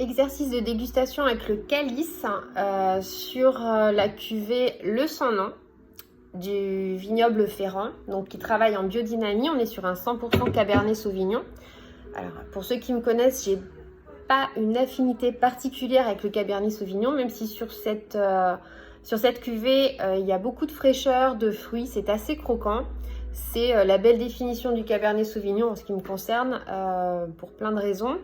Exercice de dégustation avec le calice sur la cuvée Le Sans Nom du vignoble Ferrand, donc qui travaille en biodynamie. On est sur un 100% Cabernet Sauvignon. Alors, pour ceux qui me connaissent, j'ai pas une affinité particulière avec le Cabernet Sauvignon, même si sur cette cuvée, il y a beaucoup de fraîcheur, de fruits, c'est assez croquant. C'est la belle définition du Cabernet Sauvignon en ce qui me concerne, pour plein de raisons.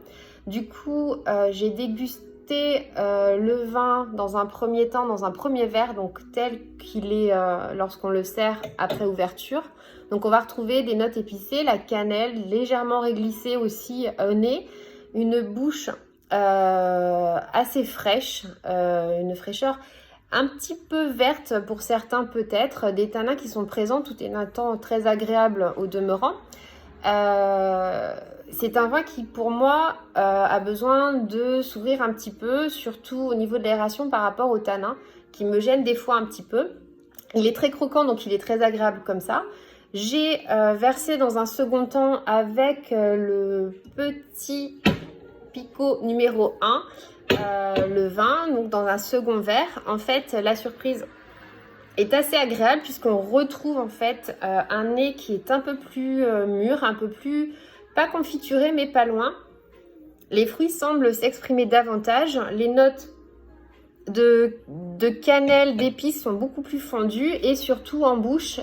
Du coup, j'ai dégusté le vin dans un premier temps, dans un premier verre, donc tel qu'il est lorsqu'on le sert après ouverture. Donc on va retrouver des notes épicées, la cannelle, légèrement réglissée aussi au nez, une bouche assez fraîche, une fraîcheur un petit peu verte pour certains peut-être, des tanins qui sont présents tout en étant très agréable au demeurant. C'est un vin qui pour moi a besoin de s'ouvrir un petit peu, surtout au niveau de l'aération par rapport au tanin qui me gêne des fois un petit peu. Il est très croquant, donc il est très agréable comme ça. J'ai versé dans un second temps avec le petit Picot numéro 1 le vin, donc dans un second verre. En fait, la surprise est assez agréable puisqu'on retrouve en fait un nez qui est un peu plus mûr, un peu plus, pas confituré mais pas loin. Les fruits semblent s'exprimer davantage, les notes de cannelle, d'épices sont beaucoup plus fondues et surtout en bouche,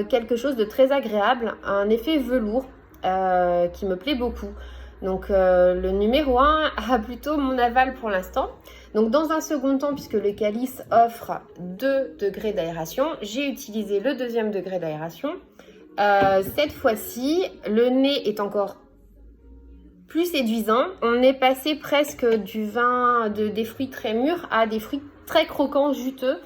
quelque chose de très agréable, un effet velours qui me plaît beaucoup. Donc le numéro 1 a plutôt mon aval pour l'instant. Donc dans un second temps, puisque le calice offre 2 degrés d'aération, j'ai utilisé le 2e degré d'aération. Cette fois-ci, le nez est encore plus séduisant. On est passé presque du vin, des fruits très mûrs à des fruits très croquants, juteux.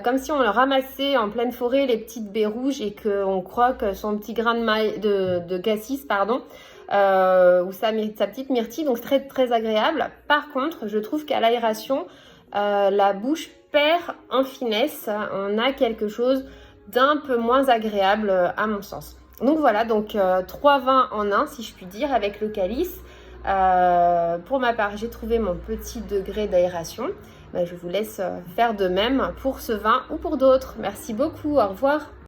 Comme si on ramassait en pleine forêt les petites baies rouges et qu'on croque son petit grain de cassis, pardon. Ou sa petite myrtille, donc très très agréable. Par contre, je trouve qu'à l'aération, la bouche perd en finesse. On a quelque chose d'un peu moins agréable à mon sens. Donc voilà, donc 3 vins en un si je puis dire avec le calice. Pour ma part, j'ai trouvé mon petit degré d'aération. Je vous laisse faire de même pour ce vin ou pour d'autres. Merci beaucoup, au revoir.